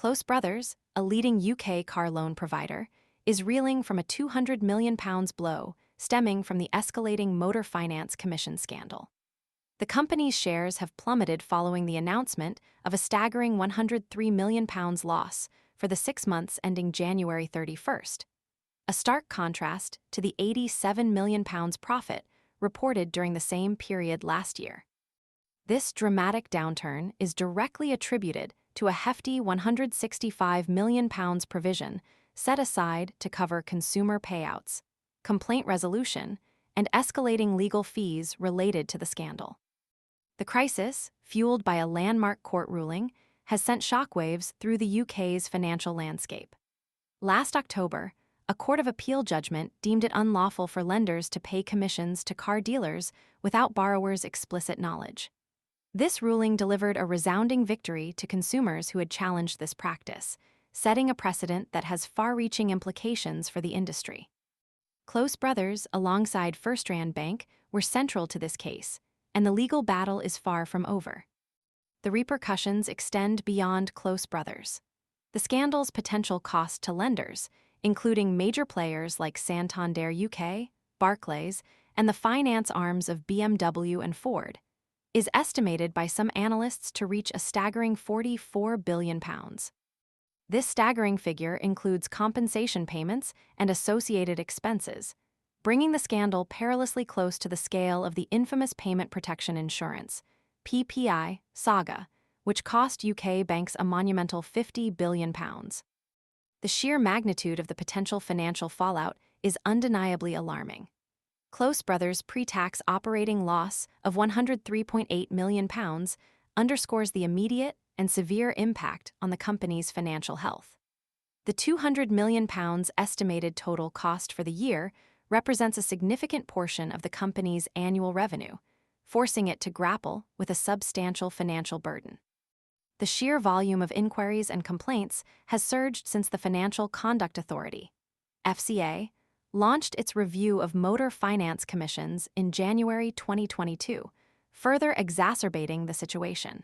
Close Brothers, a leading UK car loan provider, is reeling from a £200 million blow stemming from the escalating motor finance commission scandal. The company's shares have plummeted following the announcement of a staggering £103 million loss for the 6 months ending January 31st, a stark contrast to the £87 million profit reported during the same period last year. This dramatic downturn is directly attributed to a hefty £165 million provision set aside to cover consumer payouts, complaint resolution, and escalating legal fees related to the scandal. The crisis, fueled by a landmark court ruling, has sent shockwaves through the UK's financial landscape. Last October, a Court of Appeal judgment deemed it unlawful for lenders to pay commissions to car dealers without borrowers' explicit knowledge. This ruling delivered a resounding victory to consumers who had challenged this practice, setting a precedent that has far-reaching implications for the industry. Close Brothers, alongside FirstRand Bank, were central to this case, and the legal battle is far from over. The repercussions extend beyond Close Brothers. The scandal's potential cost to lenders, including major players like Santander UK, Barclays, and the finance arms of BMW and Ford, is estimated by some analysts to reach a staggering £44 billion. This staggering figure includes compensation payments and associated expenses, bringing the scandal perilously close to the scale of the infamous payment protection insurance, PPI, saga, which cost UK banks a monumental £50 billion. The sheer magnitude of the potential financial fallout is undeniably alarming. Close Brothers' pre-tax operating loss of £103.8 million underscores the immediate and severe impact on the company's financial health. The £200 million estimated total cost for the year represents a significant portion of the company's annual revenue, forcing it to grapple with a substantial financial burden. The sheer volume of inquiries and complaints has surged since the Financial Conduct Authority, FCA, launched its review of motor finance commissions in January 2022, further exacerbating the situation.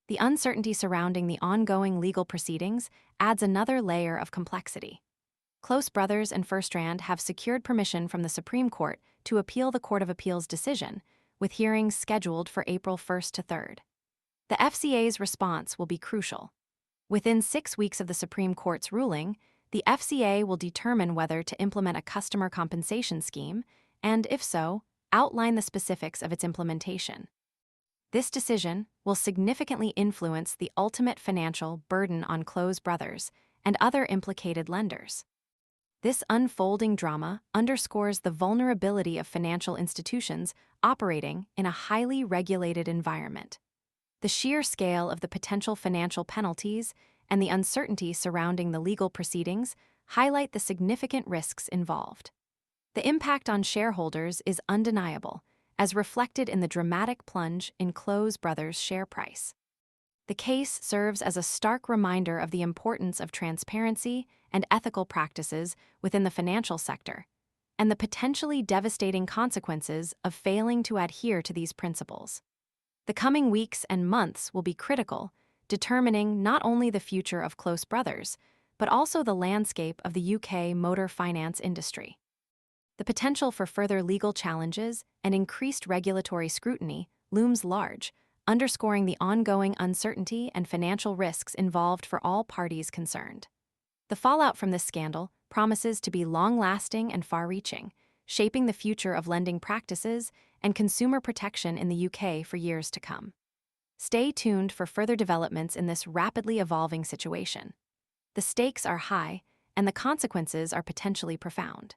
The uncertainty surrounding the ongoing legal proceedings adds another layer of complexity. Close Brothers and FirstRand have secured permission from the Supreme Court to appeal the Court of Appeal's decision, with hearings scheduled for April 1st to 3rd. The FCA's response will be crucial. Within 6 weeks of the Supreme Court's ruling, the FCA will determine whether to implement a customer compensation scheme and, if so, outline the specifics of its implementation. This decision will significantly influence the ultimate financial burden on Close Brothers and other implicated lenders. This unfolding drama underscores the vulnerability of financial institutions operating in a highly regulated environment. The sheer scale of the potential financial penalties and the uncertainty surrounding the legal proceedings highlight the significant risks involved. The impact on shareholders is undeniable, as reflected in the dramatic plunge in Close Brothers' share price. The case serves as a stark reminder of the importance of transparency and ethical practices within the financial sector, and the potentially devastating consequences of failing to adhere to these principles. The coming weeks and months will be critical, determining not only the future of Close Brothers, but also the landscape of the UK motor finance industry. The potential for further legal challenges and increased regulatory scrutiny looms large, underscoring the ongoing uncertainty and financial risks involved for all parties concerned. The fallout from this scandal promises to be long-lasting and far-reaching, shaping the future of lending practices and consumer protection in the UK for years to come. Stay tuned for further developments in this rapidly evolving situation. The stakes are high, and the consequences are potentially profound.